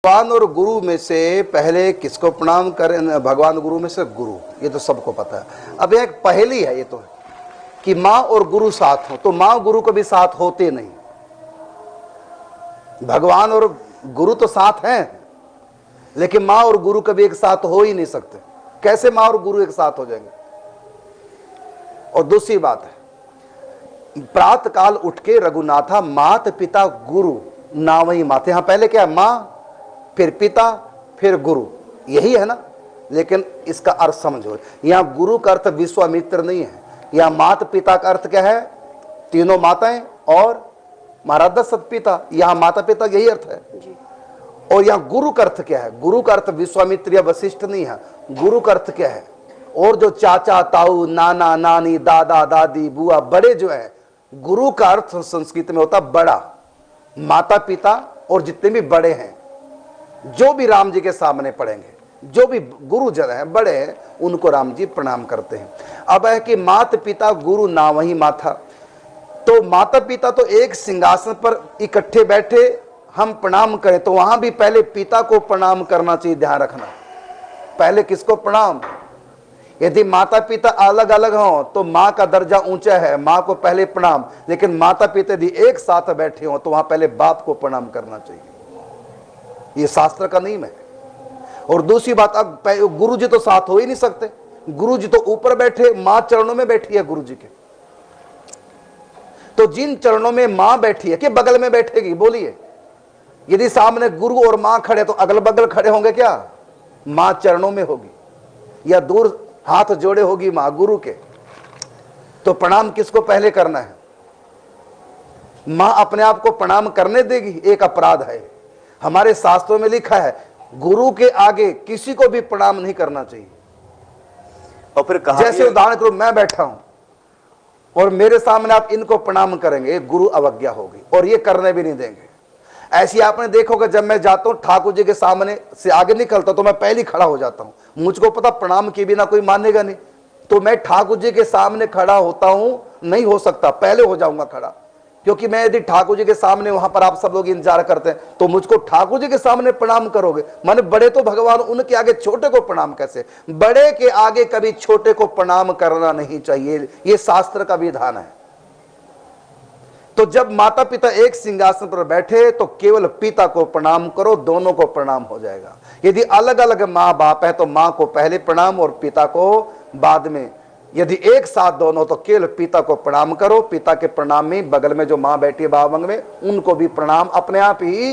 भगवान और गुरु में से पहले किसको प्रणाम करें? भगवान गुरु में से गुरु, ये तो सबको पता है। अब एक पहेली है ये तो, कि माँ और गुरु साथ हो, तो माँ गुरु कभी साथ होते नहीं। भगवान और गुरु तो साथ हैं, लेकिन माँ और गुरु कभी एक साथ हो ही नहीं सकते। कैसे माँ और गुरु एक साथ हो जाएंगे? और दूसरी बात है, प्रातः काल उठ के रघुनाथा मात पिता गुरु नावई माते। यहां पहले क्या है? माँ, फिर पिता, फिर गुरु, यही है ना। लेकिन इसका अर्थ समझो, यहां गुरु का अर्थ विश्वामित्र नहीं है। यहां मात पिता का अर्थ क्या है? तीनों माताएं और महाराज दशरथ पिता, यहां माता पिता यही अर्थ है जी। और यहां गुरु का अर्थ क्या है? गुरु का अर्थ विश्वामित्र या वशिष्ठ नहीं है। गुरु का अर्थ क्या है? और जो चाचा ताऊ नाना नानी दादा दादी बुआ बड़े जो है, गुरु का अर्थ संस्कृत में होता बड़ा। माता पिता और जितने भी बड़े हैं, जो भी राम जी के सामने पड़ेंगे, जो भी गुरु जन हैं बड़े हैं, उनको राम जी प्रणाम करते हैं। अब है कि मात पिता गुरु ना वही माथा, तो माता पिता तो एक सिंहासन पर इकट्ठे बैठे हम प्रणाम करें, तो वहां भी पहले पिता को प्रणाम करना चाहिए। ध्यान रखना, पहले किसको प्रणाम? यदि माता पिता अलग अलग हों तो माँ का दर्जा ऊंचा है, माँ को पहले प्रणाम। लेकिन माता पिता यदि एक साथ बैठे हों तो वहां पहले बाप को प्रणाम करना चाहिए। ये शास्त्र का नियम है। और दूसरी बात, अब गुरु जी तो साथ हो ही नहीं सकते। गुरु जी तो ऊपर बैठे, माँ चरणों में बैठी है गुरु जी के। तो जिन चरणों में माँ बैठी है, कि बगल में बैठेगी? बोलिए, यदि सामने गुरु और माँ खड़े तो अगल बगल खड़े होंगे क्या? माँ चरणों में होगी, या दूर हाथ जोड़े होगी मां गुरु के। तो प्रणाम किसको पहले करना है? मां अपने आप को प्रणाम करने देगी? एक अपराध है। हमारे शास्त्रों में लिखा है, गुरु के आगे किसी को भी प्रणाम नहीं करना चाहिए। और फिर कहा, जैसे उदाहरण करो, मैं बैठा हूं और मेरे सामने आप इनको प्रणाम करेंगे, गुरु अवज्ञा होगी और ये करने भी नहीं देंगे। ऐसी आपने देखोगे, जब मैं जाता हूं ठाकुर जी के सामने से आगे निकलता तो मैं पहले खड़ा हो जाता हूं। मुझको पता प्रणाम के बिना कोई मानेगा नहीं, तो मैं ठाकुर जी के सामने खड़ा होता हूं, नहीं हो सकता, पहले हो जाऊंगा खड़ा। क्योंकि मैं यदि ठाकुर जी के सामने, वहां पर आप सब लोग इंतजार करते हैं, तो मुझको ठाकुर जी के सामने प्रणाम करोगे। माने बड़े तो भगवान, उनके आगे छोटे को प्रणाम कैसे? बड़े के आगे कभी छोटे को प्रणाम करना नहीं चाहिए, ये शास्त्र का विधान है। तो जब माता पिता एक सिंहासन पर बैठे तो केवल पिता को प्रणाम करो, दोनों को प्रणाम हो जाएगा। यदि अलग अलग माँ बाप है तो माँ को पहले प्रणाम और पिता को बाद में। यदि एक साथ दोनों तो केवल पिता को प्रणाम करो। पिता के प्रणाम में बगल में जो माँ बैठी है बावंग में, उनको भी प्रणाम अपने आप ही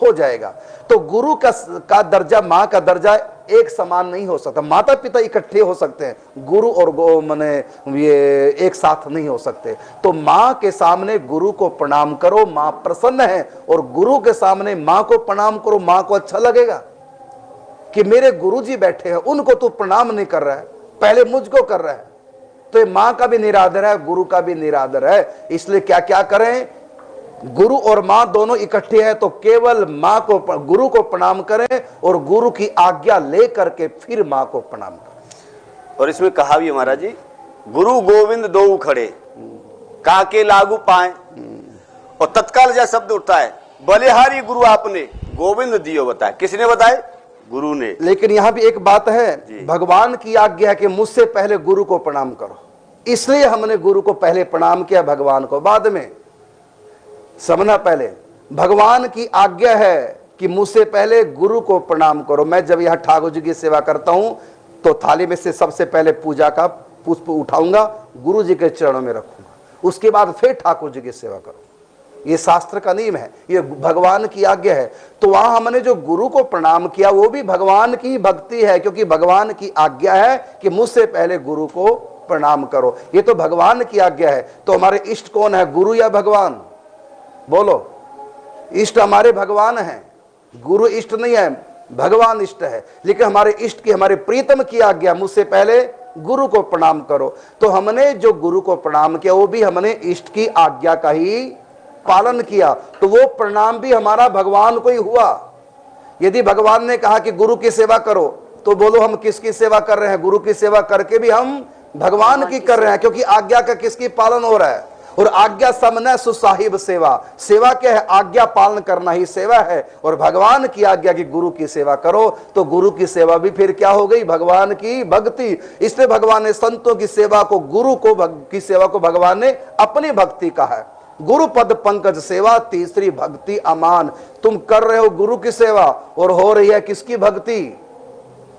हो जाएगा। तो गुरु का दर्जा, माँ का दर्जा एक समान नहीं हो सकता। माता पिता इकट्ठे हो सकते हैं, गुरु और माने ये एक साथ नहीं हो सकते। तो माँ के सामने गुरु को प्रणाम करो, माँ प्रसन्न है, और गुरु के सामने माँ को प्रणाम करो, माँ को अच्छा लगेगा कि मेरे गुरु जी बैठे हैं, उनको तो प्रणाम नहीं कर रहा है, पहले मुझको कर रहा है। तो ये माँ का भी निरादर है, गुरु का भी निरादर है। इसलिए क्या क्या करें? गुरु और मां दोनों इकट्ठे हैं तो केवल मां को, गुरु को प्रणाम करें और गुरु की आज्ञा ले करके फिर मां को प्रणाम करें। और इसमें कहा भी महाराज जी, गुरु गोविंद दो खड़े काके लागू पाए, और तत्काल जैसा शब्द उठता है, बलिहारी गुरु आपने गोविंद दियो बताए। किसने बताए? गुरु ने। लेकिन यहां भी एक बात है, भगवान की आज्ञा है कि मुझसे पहले गुरु को प्रणाम करो, इसलिए हमने गुरु को पहले प्रणाम किया, भगवान को बाद में। समझना, पहले भगवान की आज्ञा है कि मुझसे पहले गुरु को प्रणाम करो। मैं जब यहां ठाकुर जी की सेवा करता हूं तो थाली में से सबसे पहले पूजा का पुष्प उठाऊंगा, गुरु जी के चरणों में रखूंगा, उसके बाद फिर ठाकुर जी की सेवा करूंगा। ये शास्त्र का नियम है, ये भगवान की आज्ञा है। तो वहां हमने जो गुरु को प्रणाम किया वो भी भगवान की भक्ति है, क्योंकि भगवान की आज्ञा है कि मुझसे पहले गुरु को प्रणाम करो। ये तो भगवान की आज्ञा है। तो हमारे इष्ट कौन है, गुरु या भगवान? बोलो। इष्ट हमारे भगवान हैं, गुरु इष्ट नहीं है, भगवान इष्ट है। लेकिन हमारे इष्ट की, हमारे प्रीतम की आज्ञा, मुझसे पहले गुरु को प्रणाम करो। तो हमने जो गुरु को प्रणाम किया वो भी हमने इष्ट की आज्ञा का ही पालन किया, तो वो प्रणाम भी हमारा भगवान को ही हुआ। यदि भगवान ने कहा कि गुरु की सेवा करो, तो बोलो हम किसकी सेवा कर रहे हैं? गुरु की सेवा करके भी हम भगवान की कर रहे हैं, क्योंकि आज्ञा का किसकी पालन हो रहा है? और आज्ञा समन सुसाहिब सेवा। सेवा क्या है? आज्ञा पालन करना ही सेवा है। और भगवान की आज्ञा की गुरु की सेवा करो तो गुरु की सेवा भी फिर क्या हो गई? भगवान की भक्ति। इसलिए भगवान ने संतों की सेवा को, गुरु को की सेवा को भगवान ने अपनी भक्ति कहा है। गुरु पद पंकज सेवा तीसरी भक्ति अमान। तुम कर रहे हो गुरु की सेवा और हो रही है किसकी भक्ति?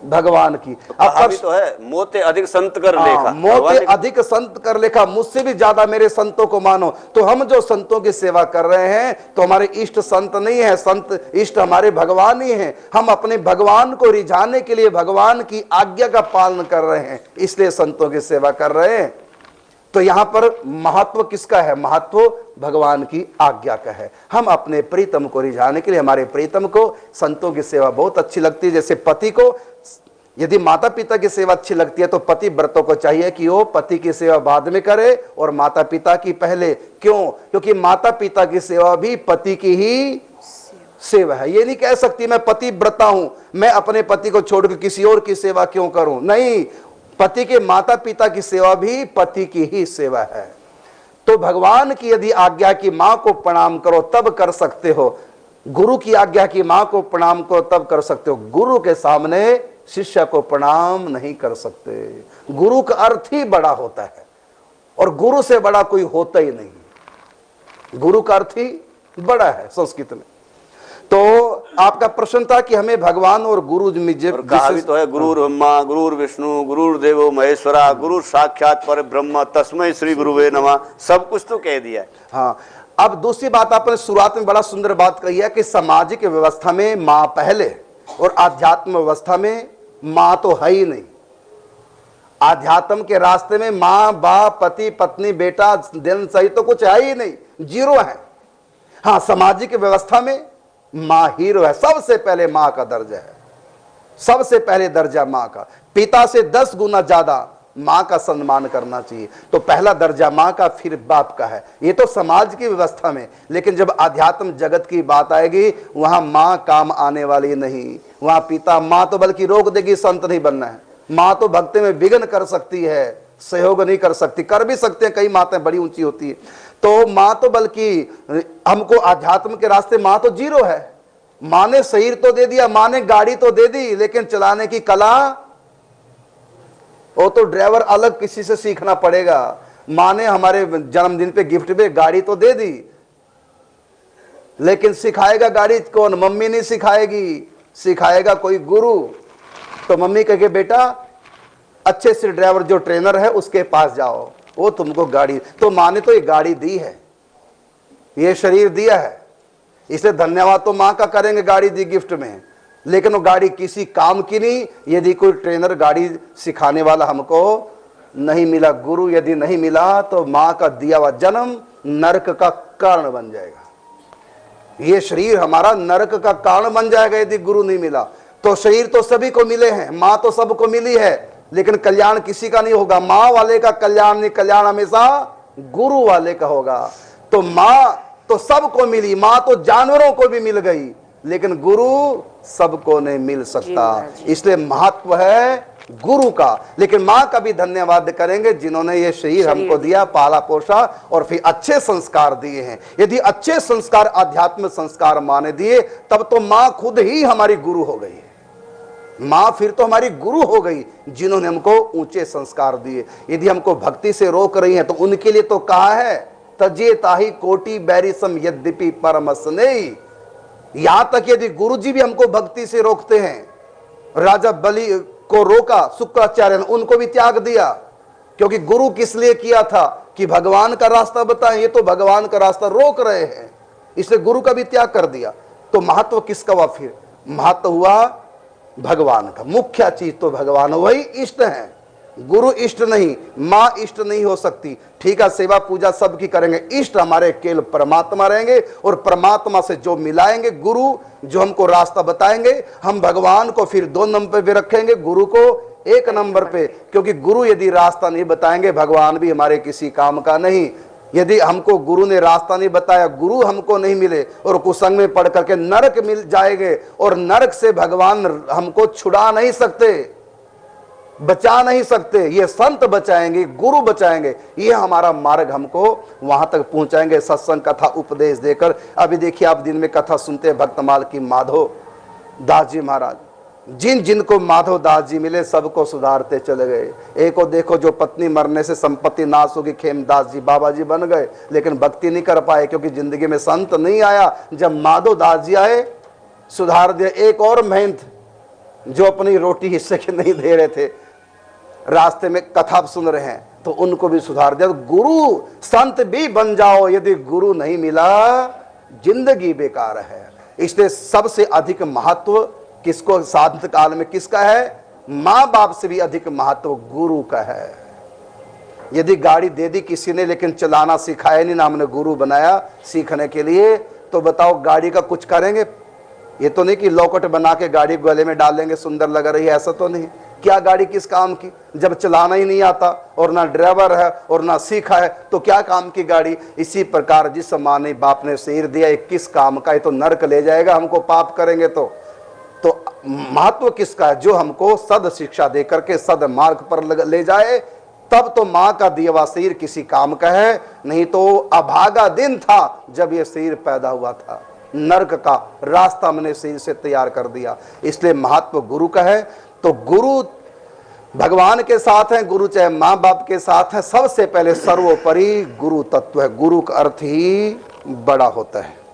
भगवान की। अब तो है मोते अधिक संत कर लेखा, मोते अधिक संत कर लेखा, मुझसे भी ज्यादा मेरे संतों को मानो। तो हम जो संतों की सेवा कर रहे हैं तो हमारे इष्ट संत नहीं है, संत इष्ट हमारे भगवान ही हैं। हम अपने भगवान को रिझाने के लिए भगवान की आज्ञा का पालन कर रहे हैं, इसलिए संतों की सेवा कर रहे हैं। तो यहां पर महत्व किसका है? महत्व भगवान की आज्ञा का है। हम अपने प्रीतम को रिझाने के लिए, हमारे प्रीतम को संतों की सेवा बहुत अच्छी लगती है। जैसे पति को यदि माता पिता की सेवा अच्छी लगती है तो पति व्रतों को चाहिए कि वो पति की सेवा बाद में करे और माता पिता की पहले। क्यों? क्योंकि माता पिता की सेवा भी पति की ही सेवा है। ये नहीं कह सकती मैं पति व्रता हूं, मैं अपने पति को छोड़कर किसी और की सेवा क्यों करूं। नहीं, पति के माता पिता की सेवा भी पति की ही सेवा है। तो भगवान की यदि आज्ञा की मां को प्रणाम करो तब कर सकते हो, गुरु की आज्ञा की मां को प्रणाम करो तब कर सकते हो। गुरु के सामने शिष्य को प्रणाम नहीं कर सकते। गुरु का अर्थ ही बड़ा होता है और गुरु से बड़ा कोई होता ही नहीं। गुरु का अर्थ ही बड़ा है संस्कृत में। तो आपका प्रश्न था कि हमें भगवान और गुरु में कहा भी तो है, गुरुर ब्रह्मा गुरुर विष्णु गुरुर्देवो महेश्वरा गुरु साक्षात पर ब्रह्म तस्मै श्री गुरुवे नमः। सब कुछ तो कह दिया है। हाँ, अब दूसरी बात आपने शुरुआत में बड़ा सुंदर बात कही है कि सामाजिक व्यवस्था में मां पहले और आध्यात्म व्यवस्था में मां तो है ही नहीं। आध्यात्म के रास्ते में मां बाप पति पत्नी बेटा दिन सही तो कुछ है ही नहीं, जीरो है। हाँ, सामाजिक व्यवस्था में मां हीरो है। सबसे पहले मां का दर्जा है, सबसे पहले दर्जा मां का। पिता से 10 गुना ज्यादा मां का सम्मान करना चाहिए। तो पहला दर्जा मां का, फिर बाप का है। ये तो समाज की व्यवस्था में। लेकिन जब आध्यात्म जगत की बात आएगी वहां मां काम आने वाली नहीं। वहां पिता, मां तो बल्कि रोक देगी, संत नहीं बनना है। मां तो भक्ति में विघ्न कर सकती है, सहयोग नहीं कर सकती। कर भी सकते हैं, कई माताएं बड़ी ऊंची होती है। तो मां तो बल्कि हमको आध्यात्म के रास्ते मां तो जीरो है। मां ने शरीर तो दे दिया, मां ने गाड़ी तो दे दी, लेकिन चलाने की कला वो तो ड्राइवर अलग किसी से सीखना पड़ेगा। मां ने हमारे जन्मदिन पे गिफ्ट पे गाड़ी तो दे दी, लेकिन सिखाएगा गाड़ी कौन? मम्मी नहीं सिखाएगी, सिखाएगा कोई गुरु। तो मम्मी कहे बेटा अच्छे से ड्राइवर जो ट्रेनर है उसके पास जाओ, वो तुमको गाड़ी। तो मां ने तो ये गाड़ी दी है, ये शरीर दिया है, इसलिए धन्यवाद तो मां का करेंगे, गाड़ी दी गिफ्ट में। लेकिन वो गाड़ी किसी काम की नहीं यदि कोई ट्रेनर गाड़ी सिखाने वाला हमको नहीं मिला, गुरु यदि नहीं मिला, तो मां का दिया हुआ जन्म नरक का कारण बन जाएगा। ये शरीर हमारा नरक का कारण बन जाएगा यदि गुरु नहीं मिला। तो शरीर तो सभी को मिले हैं, मां तो सबको मिली है, लेकिन कल्याण किसी का नहीं होगा। मां वाले का कल्याण नहीं, कल्याण हमेशा गुरु वाले का होगा। तो मां तो सबको मिली, मां तो जानवरों को भी मिल गई, लेकिन गुरु सबको नहीं मिल सकता। इसलिए महत्व है गुरु का। लेकिन मां का भी धन्यवाद करेंगे जिन्होंने ये शरीर हमको दिया, पाला पोषा और फिर अच्छे संस्कार दिए हैं। यदि अच्छे संस्कार, आध्यात्मिक संस्कार मां ने दिए, तब तो मां खुद ही हमारी गुरु हो गई है। मां फिर तो हमारी गुरु हो गई जिन्होंने हमको ऊंचे संस्कार दिए। यदि हमको भक्ति से रोक रही है तो उनके लिए तो कहा है तजे ताही कोटि बैरिसम यद्यपि परम स्नेही। यहां तक यदि गुरुजी भी हमको भक्ति से रोकते हैं, राजा बलि को रोका शुक्राचार्य ने, उनको भी त्याग दिया, क्योंकि गुरु किस लिए किया था कि भगवान का रास्ता बताएं। ये तो भगवान का रास्ता रोक रहे हैं, इसलिए गुरु का भी त्याग कर दिया। तो महत्व किसका हुआ? फिर महत्व हुआ भगवान का। मुख्य चीज तो भगवान, वही इष्ट है, गुरु इष्ट नहीं, मां इष्ट नहीं हो सकती। ठीक है, सेवा पूजा सबकी करेंगे, इष्ट हमारे केवल परमात्मा रहेंगे। और परमात्मा से जो मिलाएंगे, गुरु जो हमको रास्ता बताएंगे, हम भगवान को फिर 2 नंबर पे रखेंगे, गुरु को 1 नंबर पे। क्योंकि गुरु यदि रास्ता नहीं बताएंगे, भगवान भी हमारे किसी काम का नहीं। यदि हमको गुरु ने रास्ता नहीं बताया, गुरु हमको नहीं मिले और कुसंग में पढ़ करके नरक मिल जाएंगे, और नरक से भगवान हमको छुड़ा नहीं सकते। बचा नहीं सकते, ये संत बचाएंगे, गुरु बचाएंगे, ये हमारा मार्ग हमको वहां तक पहुंचाएंगे सत्संग कथा उपदेश देकर। अभी देखिए आप दिन में कथा सुनते हैं भक्तमाल की माधव दास जी महाराज, जिन जिनको माधव दास जी मिले सबको सुधारते चले गए। एक को देखो जो पत्नी मरने से संपत्ति नाश होगी, खेमदास जी बाबा जी बन गए, लेकिन भक्ति नहीं कर पाए क्योंकि जिंदगी में संत नहीं आया। जब माधव दास जी आए सुधार दिया। एक और महंत जो अपनी रोटी हिस्से के नहीं दे रहे थे, रास्ते में कथा सुन रहे हैं तो उनको भी सुधार दिया। गुरु संत भी बन जाओ, यदि गुरु नहीं मिला जिंदगी बेकार है। इसलिए सबसे अधिक महत्व किसको साधन काल में किसका है? मां बाप से भी अधिक महत्व गुरु का है। यदि गाड़ी दे दी किसी ने लेकिन चलाना सिखाया नहीं, ना हमने गुरु बनाया सीखने के लिए, तो बताओ गाड़ी का कुछ करेंगे? ये तो नहीं कि लॉकेट बना के गाड़ी गले में डालेंगे सुंदर लग रही है, ऐसा तो नहीं। क्या गाड़ी किस काम की जब चलाना ही नहीं आता और ना ड्राइवर है और ना सीखा है, तो क्या काम की गाड़ी? इसी प्रकार जिस माँ ने बाप ने शरीर दिया, ये किस काम का? ये तो नरक ले जाएगा हमको, पाप करेंगे तो महत्व किसका है? जो हमको सद शिक्षा दे करके सद मार्ग पर ले जाए, तब तो माँ का दिया हुआ शरीर किसी काम का है। नहीं तो अभागा दिन था जब ये शरीर पैदा हुआ था, नरक का रास्ता हमने शरीर से तैयार कर दिया। इसलिए महत्व गुरु का है। तो गुरु भगवान के साथ है, गुरु चाहे माँ बाप के साथ है, सबसे पहले सर्वोपरि गुरु तत्व है। गुरु का अर्थ ही बड़ा होता है।